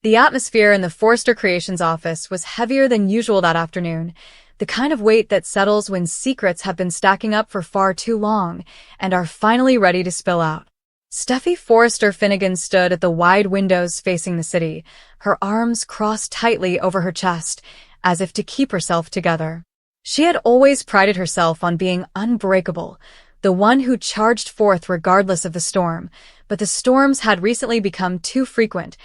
The atmosphere in the Forrester Creations office was heavier than usual that afternoon, the kind of weight that settles when secrets have been stacking up for far too long and are finally ready to spill out. Steffi Forrester Finnegan stood at the wide windows facing the city, her arms crossed tightly over her chest, as if to keep herself together. She had always prided herself on being unbreakable, the one who charged forth regardless of the storm, but the storms had recently become too frequent,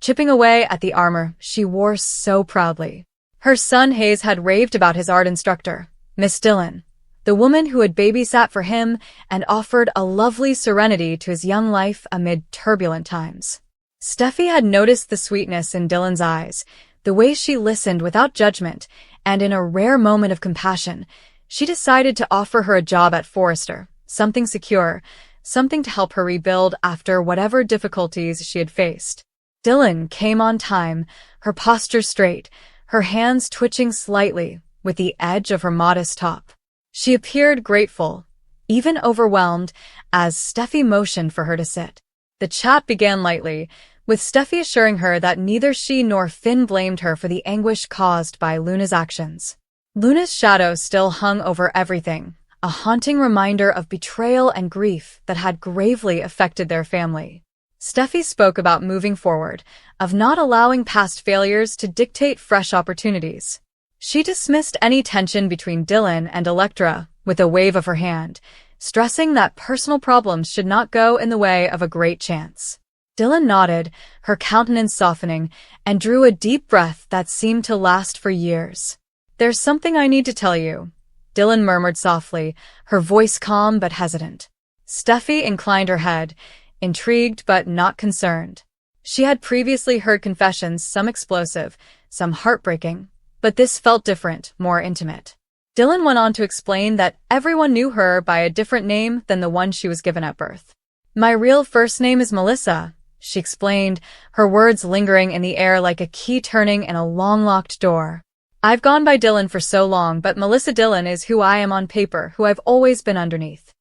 chipping away at the armor she wore so proudly. Her son Hayes had raved about his art instructor, Miss Dillon, the woman who had babysat for him and offered a lovely serenity to his young life amid turbulent times. Steffi had noticed the sweetness in Dillon's eyes, the way she listened without judgment, and in a rare moment of compassion, she decided to offer her a job at Forrester, something secure, something to help her rebuild after whatever difficulties she had faced. Dillon came on time, her posture straight, her hands twitching slightly with the edge of her modest top. She appeared grateful, even overwhelmed, as Steffi motioned for her to sit. The chat began lightly, with Steffi assuring her that neither she nor Finn blamed her for the anguish caused by Luna's actions. Luna's shadow still hung over everything, a haunting reminder of betrayal and grief that had gravely affected their family. Steffi spoke about moving forward, of not allowing past failures to dictate fresh opportunities. She dismissed any tension between Dillon and Electra with a wave of her hand, stressing that personal problems should not go in the way of a great chance. Dillon nodded, her countenance softening, and drew a deep breath that seemed to last for years. "There's something I need to tell you," Dillon murmured softly, her voice calm but hesitant. Steffi inclined her head, intrigued but not concerned. She had previously heard confessions, some explosive, some heartbreaking, but this felt different, more intimate. Dillon went on to explain that everyone knew her by a different name than the one she was given at birth. "My real first name is Melissa," she explained, her words lingering in the air like a key turning in a long-locked door. "I've gone by Dillon for so long, but Melissa Dillon is who I am on paper, who I've always been underneath."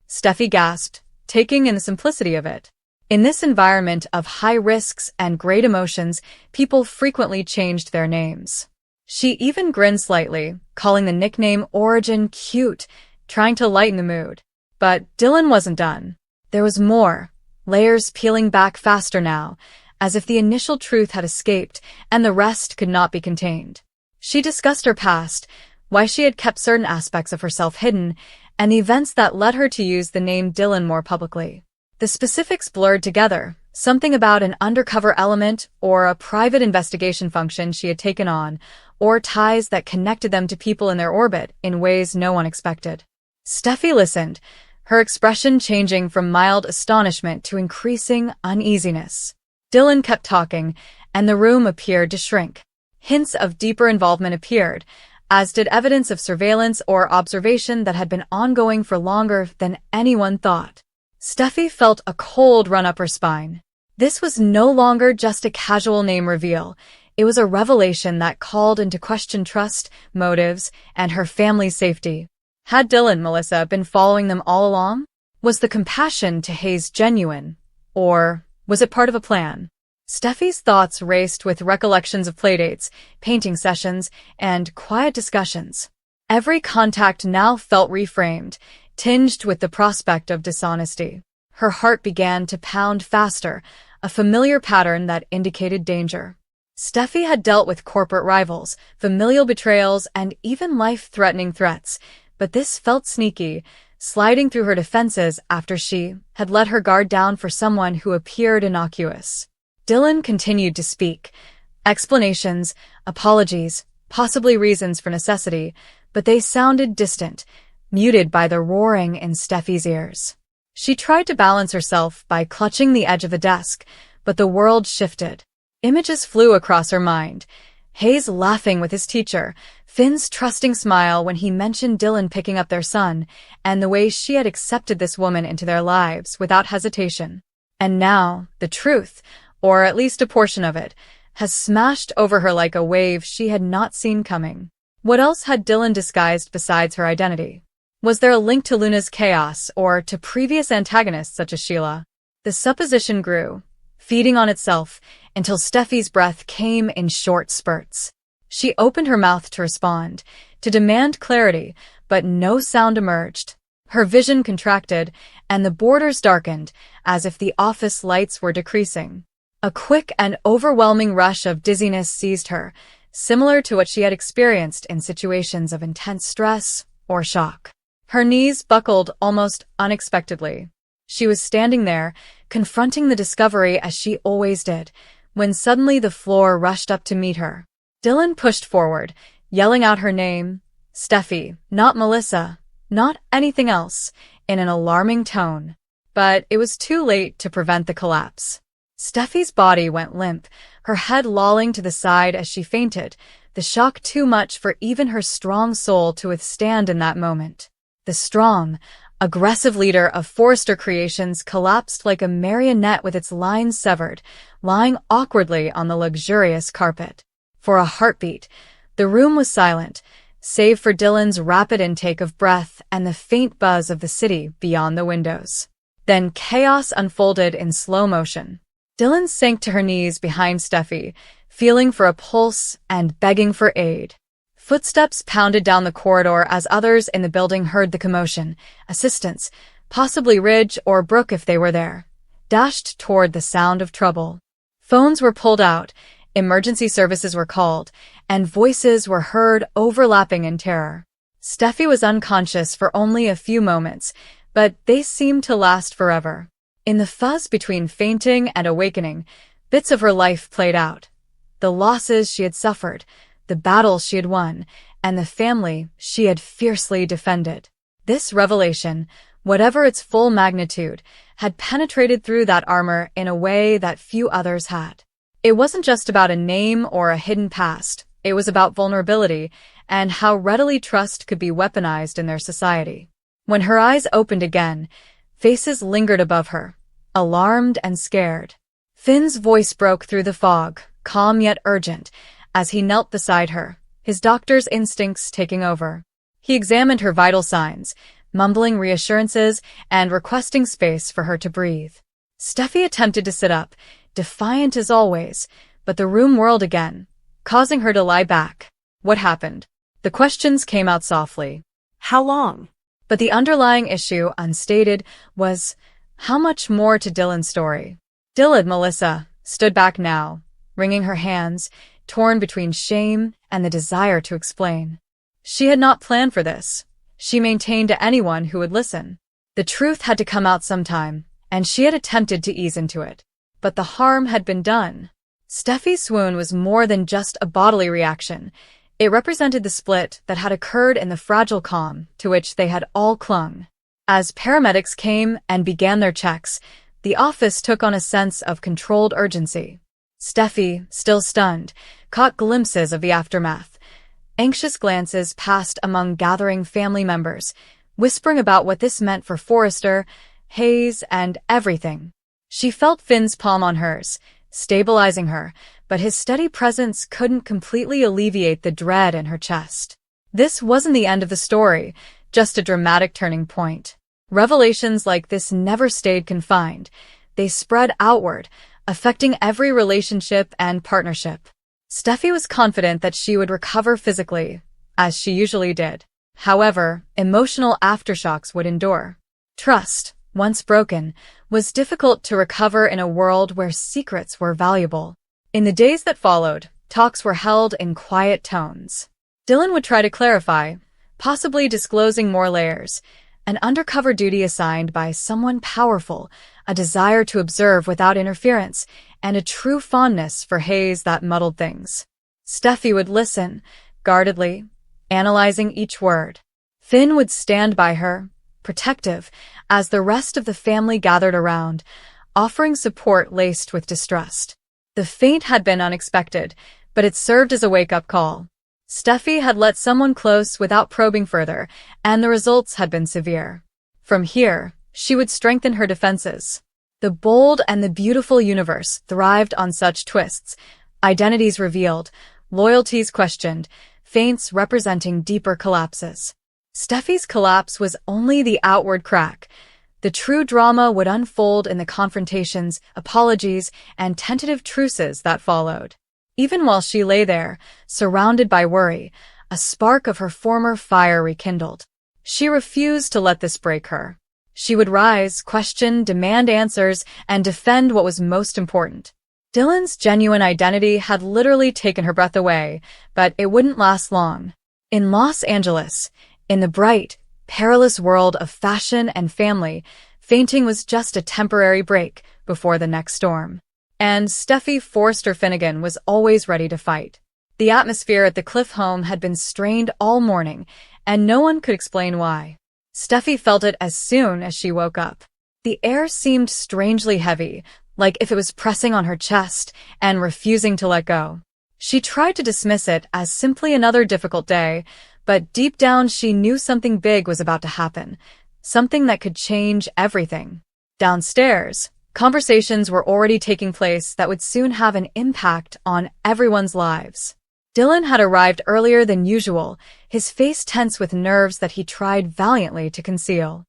Steffi gasped, taking in the simplicity of it. In this environment of high risks and great emotions, people frequently changed their names. She even grinned slightly, calling the nickname Origin cute, trying to lighten the mood. But Dillon wasn't done. There was more, layers peeling back faster now, as if the initial truth had escaped and the rest could not be contained. She discussed her past, why she had kept certain aspects of herself hidden, and the events that led her to use the name Dillon more publicly. The specifics blurred together, something about an undercover element or a private investigation function she had taken on, or ties that connected them to people in their orbit in ways no one expected. Steffi listened, her expression changing from mild astonishment to increasing uneasiness. Dillon kept talking, and the room appeared to shrink. Hints of deeper involvement appeared, as did evidence of surveillance or observation that had been ongoing for longer than anyone thought. Steffi felt a cold run up her spine. This was no longer just a casual name reveal. It was a revelation that called into question trust, motives, and her family's safety. Had Dillon, Melissa, been following them all along? Was the compassion to Hayes genuine? Or was it part of a plan? Steffi's thoughts raced with recollections of playdates, painting sessions, and quiet discussions. Every contact now felt reframed, tinged with the prospect of dishonesty. Her heart began to pound faster, a familiar pattern that indicated danger. Steffi had dealt with corporate rivals, familial betrayals, and even life-threatening threats, but this felt sneaky, sliding through her defenses after she had let her guard down for someone who appeared innocuous. Dillon continued to speak. Explanations, apologies, possibly reasons for necessity, but they sounded distant, muted by the roaring in Steffi's ears. She tried to balance herself by clutching the edge of the desk, but the world shifted. Images flew across her mind. Hayes laughing with his teacher, Finn's trusting smile when he mentioned Dillon picking up their son, and the way she had accepted this woman into their lives without hesitation. And now, the truth, or at least a portion of it, has smashed over her like a wave she had not seen coming. What else had Dillon disguised besides her identity? Was there a link to Luna's chaos or to previous antagonists such as Sheila? The supposition grew, feeding on itself until Steffi's breath came in short spurts. She opened her mouth to respond, to demand clarity, but no sound emerged. Her vision contracted, and the borders darkened, as if the office lights were decreasing. A quick and overwhelming rush of dizziness seized her, similar to what she had experienced in situations of intense stress or shock. Her knees buckled almost unexpectedly. She was standing there, confronting the discovery as she always did, when suddenly the floor rushed up to meet her. Dylan pushed forward, yelling out her name, Steffi, not Melissa, not anything else, in an alarming tone. But it was too late to prevent the collapse. Steffi's body went limp, her head lolling to the side as she fainted, the shock too much for even her strong soul to withstand in that moment. The strong, aggressive leader of Forrester Creations collapsed like a marionette with its lines severed, lying awkwardly on the luxurious carpet. For a heartbeat, the room was silent, save for Dylan's rapid intake of breath and the faint buzz of the city beyond the windows. Then chaos unfolded in slow motion. Dylan sank to her knees behind Steffi, feeling for a pulse and begging for aid. Footsteps pounded down the corridor as others in the building heard the commotion. Assistants, possibly Ridge or Brooke if they were there, dashed toward the sound of trouble. Phones were pulled out, emergency services were called, and voices were heard overlapping in terror. Steffi was unconscious for only a few moments, but they seemed to last forever. In the fuzz between fainting and awakening, bits of her life played out. The losses she had suffered, the battles she had won, and the family she had fiercely defended. This revelation, whatever its full magnitude, had penetrated through that armor in a way that few others had. It wasn't just about a name or a hidden past. It was about vulnerability and how readily trust could be weaponized in their society. When her eyes opened again, faces lingered above her, alarmed and scared. Finn's voice broke through the fog, calm yet urgent, as he knelt beside her, his doctor's instincts taking over. He examined her vital signs, mumbling reassurances and requesting space for her to breathe. Steffi attempted to sit up, defiant as always, but the room whirled again, causing her to lie back. What happened? The questions came out softly. How long? But the underlying issue, unstated, was how much more to Dylan's story. Melissa, stood back now, wringing her hands, torn between shame and the desire to explain. She had not planned for this. She maintained to anyone who would listen. The truth had to come out sometime, and she had attempted to ease into it. But the harm had been done. Steffi's swoon was more than just a bodily reaction. It represented the split that had occurred in the fragile calm to which they had all clung. As paramedics came and began their checks, the office took on a sense of controlled urgency. Steffi, still stunned, caught glimpses of the aftermath. Anxious glances passed among gathering family members, whispering about what this meant for Forrester, Hayes, and everything. She felt Finn's palm on hers, stabilizing her, but his steady presence couldn't completely alleviate the dread in her chest. This wasn't the end of the story, just a dramatic turning point. Revelations like this never stayed confined. They spread outward, affecting every relationship and partnership. Steffi was confident that she would recover physically, as she usually did. However, emotional aftershocks would endure. Trust, once broken, was difficult to recover in a world where secrets were valuable. In the days that followed, talks were held in quiet tones. Dylan would try to clarify, possibly disclosing more layers, an undercover duty assigned by someone powerful, a desire to observe without interference, and a true fondness for Hayes that muddled things. Steffi would listen, guardedly, analyzing each word. Finn would stand by her, protective, as the rest of the family gathered around, offering support laced with distrust. The feint had been unexpected, but it served as a wake-up call. Steffi had let someone close without probing further, and the results had been severe. From here, she would strengthen her defenses. The bold and the beautiful universe thrived on such twists, identities revealed, loyalties questioned, feints representing deeper collapses. Steffi's collapse was only the outward crack. The true drama would unfold in the confrontations, apologies, and tentative truces that followed. Even while she lay there, surrounded by worry, a spark of her former fire rekindled. She refused to let this break her. She would rise, question, demand answers, and defend what was most important. Dylan's genuine identity had literally taken her breath away, but it wouldn't last long. In Los Angeles, in the bright, perilous world of fashion and family, fainting was just a temporary break before the next storm. And Steffi Forster Finnegan was always ready to fight. The atmosphere at the Cliff home had been strained all morning, and no one could explain why. Steffi felt it as soon as she woke up. The air seemed strangely heavy, like if it was pressing on her chest and refusing to let go. She tried to dismiss it as simply another difficult day, but deep down she knew something big was about to happen, something that could change everything. Downstairs, conversations were already taking place that would soon have an impact on everyone's lives. Dylan had arrived earlier than usual, his face tense with nerves that he tried valiantly to conceal.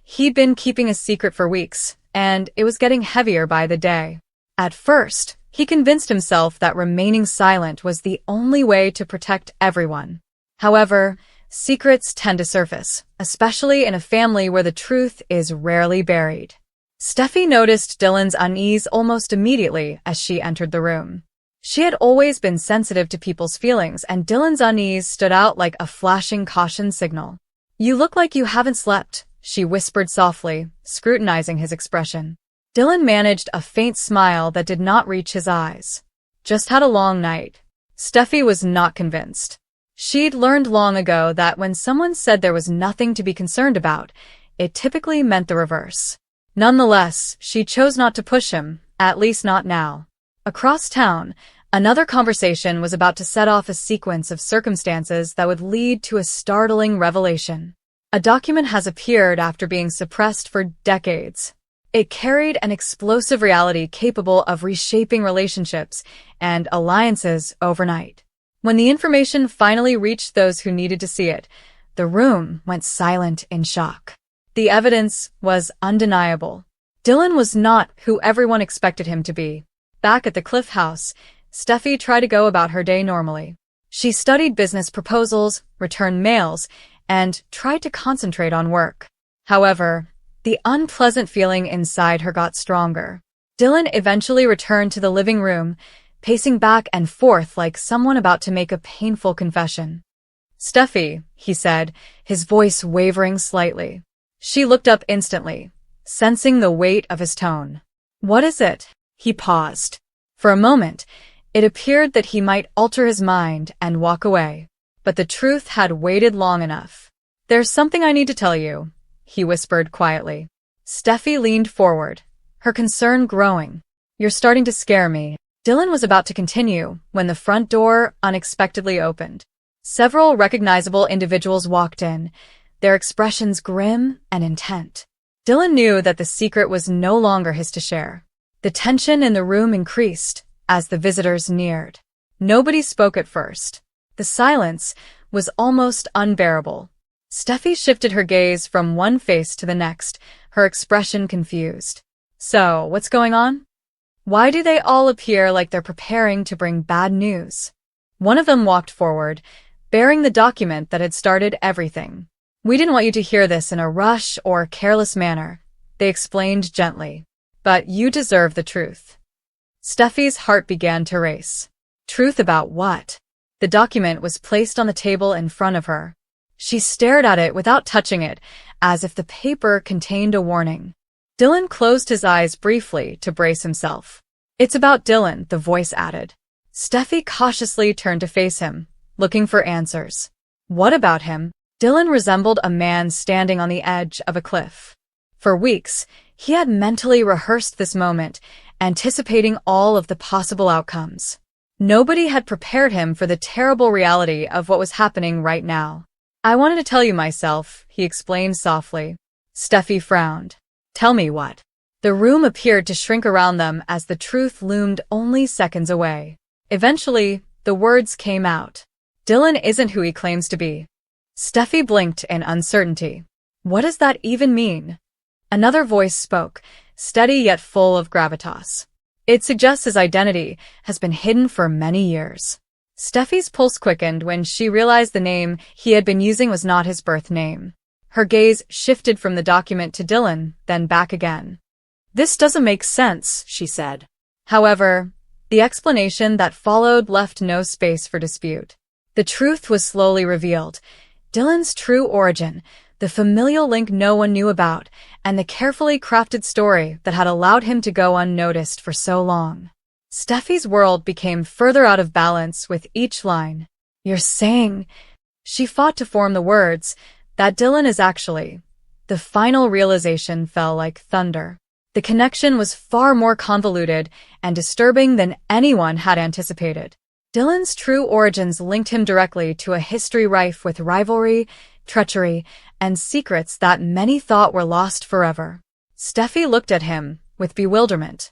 He'd been keeping a secret for weeks, and it was getting heavier by the day. At first, he convinced himself that remaining silent was the only way to protect everyone. However, secrets tend to surface, especially in a family where the truth is rarely buried. Steffi noticed Dylan's unease almost immediately as she entered the room. She had always been sensitive to people's feelings, and Dylan's unease stood out like a flashing caution signal. "You look like you haven't slept," she whispered softly, scrutinizing his expression. Dylan managed a faint smile that did not reach his eyes. "Just had a long night." Steffi was not convinced. She'd learned long ago that when someone said there was nothing to be concerned about, it typically meant the reverse. Nonetheless, she chose not to push him, at least not now. Across town, another conversation was about to set off a sequence of circumstances that would lead to a startling revelation. A document has appeared after being suppressed for decades. It carried an explosive reality capable of reshaping relationships and alliances overnight. When the information finally reached those who needed to see it, the room went silent in shock. The evidence was undeniable. Dylan was not who everyone expected him to be. Back at the Cliff house, Steffi tried to go about her day normally. She studied business proposals, returned mails, and tried to concentrate on work. However, the unpleasant feeling inside her got stronger. Dylan eventually returned to the living room, pacing back and forth like someone about to make a painful confession. "Steffi," he said, his voice wavering slightly. She looked up instantly, sensing the weight of his tone. "What is it?" He paused. For a moment, it appeared that he might alter his mind and walk away. But the truth had waited long enough. "There's something I need to tell you," he whispered quietly. Steffi leaned forward, her concern growing. "You're starting to scare me." Dylan was about to continue when the front door unexpectedly opened. Several recognizable individuals walked in, their expressions grim and intent. Dylan knew that the secret was no longer his to share. The tension in the room increased as the visitors neared. Nobody spoke at first. The silence was almost unbearable. Steffi shifted her gaze from one face to the next, her expression confused. "So, what's going on? Why do they all appear like they're preparing to bring bad news?" One of them walked forward, bearing the document that had started everything. "We didn't want you to hear this in a rush or careless manner," they explained gently. "But you deserve the truth." Steffi's heart began to race. Truth about what? The document was placed on the table in front of her. She stared at it without touching it, as if the paper contained a warning. Dylan closed his eyes briefly to brace himself. "It's about Dylan," the voice added. Steffi cautiously turned to face him, looking for answers. What about him? Dylan resembled a man standing on the edge of a cliff. For weeks, he had mentally rehearsed this moment, anticipating all of the possible outcomes. Nobody had prepared him for the terrible reality of what was happening right now. "I wanted to tell you myself," he explained softly. Steffi frowned. "Tell me what?" The room appeared to shrink around them as the truth loomed only seconds away. Eventually, the words came out. "Dylan isn't who he claims to be." Steffi blinked in uncertainty. What does that even mean? Another voice spoke, steady yet full of gravitas. It suggests his identity has been hidden for many years. Steffi's pulse quickened when she realized the name he had been using was not his birth name. Her gaze shifted from the document to Dylan, then back again. "This doesn't make sense," she said. However, the explanation that followed left no space for dispute. The truth was slowly revealed. Dylan's true origin, the familial link no one knew about, and the carefully crafted story that had allowed him to go unnoticed for so long. Steffi's world became further out of balance with each line. "You're saying—" She fought to form the words, "that Dylan is actually—" The final realization fell like thunder. The connection was far more convoluted and disturbing than anyone had anticipated. Dylan's true origins linked him directly to a history rife with rivalry, treachery, and secrets that many thought were lost forever. Steffi looked at him with bewilderment.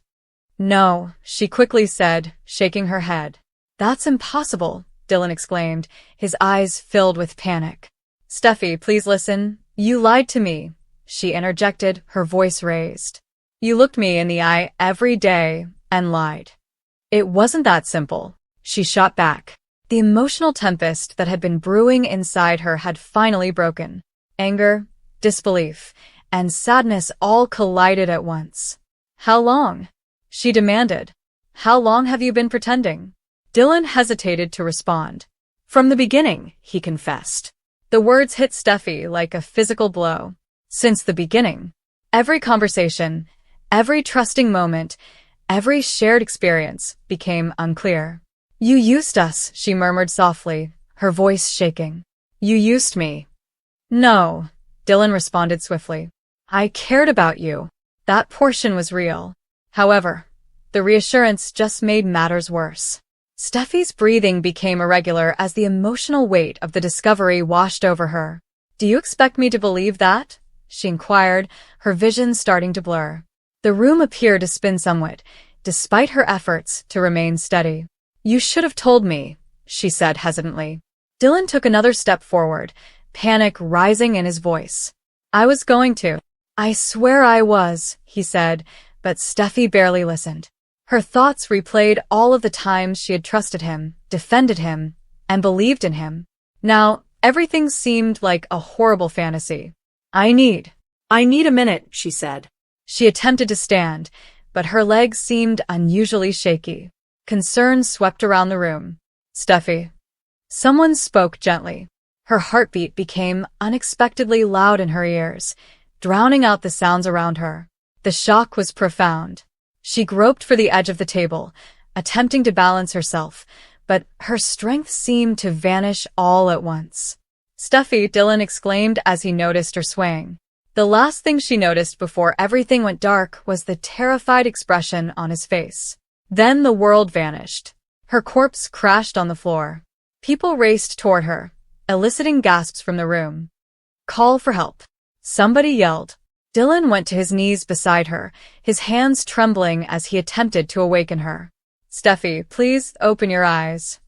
"No," she quickly said, shaking her head. "That's impossible," Dylan exclaimed, his eyes filled with panic. "Steffi, please listen. You lied to me," she interjected, her voice raised. "You looked me in the eye every day and lied." "It wasn't that simple," she shot back. The emotional tempest that had been brewing inside her had finally broken. Anger, disbelief, and sadness all collided at once. "How long?" she demanded. "How long have you been pretending?" Dylan hesitated to respond. "From the beginning," he confessed. The words hit Steffi like a physical blow. "Since the beginning." Every conversation, every trusting moment, every shared experience became unclear. "You used us," she murmured softly, her voice shaking. "You used me." "No," Dylan responded swiftly. "I cared about you. That portion was real." However, the reassurance just made matters worse. Steffi's breathing became irregular as the emotional weight of the discovery washed over her. "Do you expect me to believe that?" she inquired, her vision starting to blur. The room appeared to spin somewhat, despite her efforts to remain steady. "You should have told me," she said hesitantly. Dylan took another step forward, panic rising in his voice. "I was going to." "I swear I was," he said, but Steffi barely listened. Her thoughts replayed all of the times she had trusted him, defended him, and believed in him. Now, everything seemed like a horrible fantasy. I need a minute," she said. She attempted to stand, but her legs seemed unusually shaky. Concern swept around the room. "Steffi." Someone spoke gently. Her heartbeat became unexpectedly loud in her ears, drowning out the sounds around her. The shock was profound. She groped for the edge of the table, attempting to balance herself, but her strength seemed to vanish all at once. "Steffi," Dylan exclaimed as he noticed her swaying. The last thing she noticed before everything went dark was the terrified expression on his face. Then the world vanished. Her corpse crashed on the floor. People raced toward her, eliciting gasps from the room. "Call for help," somebody yelled. Dylan went to his knees beside her, his hands trembling as he attempted to awaken her. "Steffi, please open your eyes."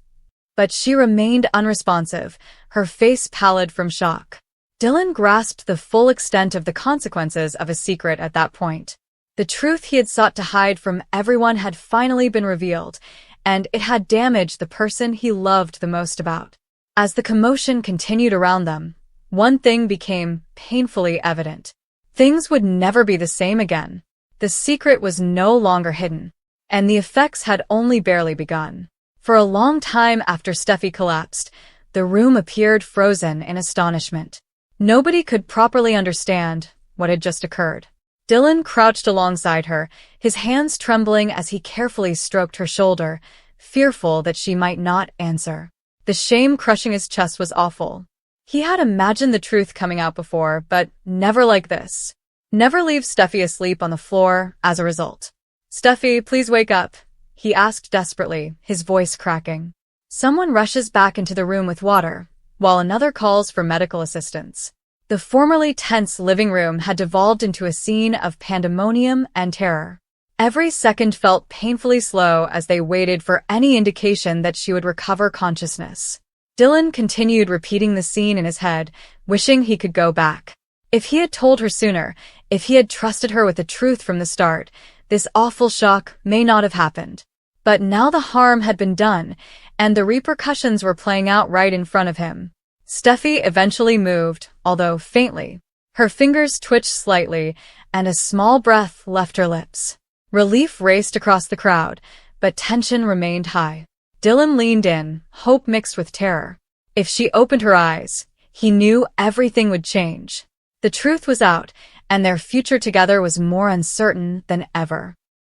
But she remained unresponsive, her face pallid from shock. Dylan grasped the full extent of the consequences of a secret at that point. The truth he had sought to hide from everyone had finally been revealed, and it had damaged the person he loved the most about. As the commotion continued around them, one thing became painfully evident. Things would never be the same again. The secret was no longer hidden, and the effects had only barely begun. For a long time after Steffi collapsed, the room appeared frozen in astonishment. Nobody could properly understand what had just occurred. Dylan crouched alongside her, his hands trembling as he carefully stroked her shoulder, fearful that she might not answer. The shame crushing his chest was awful. He had imagined the truth coming out before, but never like this. Never leave Steffi asleep on the floor as a result. "Steffi, please wake up," he asked desperately, his voice cracking. Someone rushes back into the room with water, while another calls for medical assistance. The formerly tense living room had devolved into a scene of pandemonium and terror. Every second felt painfully slow as they waited for any indication that she would recover consciousness. Dylan continued repeating the scene in his head, wishing he could go back. If he had told her sooner, If he had trusted her with the truth from the start, this awful shock may not have happened. But now the harm had been done, and the repercussions were playing out right in front of him. Steffi eventually moved, although faintly. Her fingers twitched slightly, and a small breath left her lips. Relief raced across the crowd, but tension remained high. Dylan leaned in, hope mixed with terror. If she opened her eyes, he knew everything would change. The truth was out, and their future together was more uncertain than ever.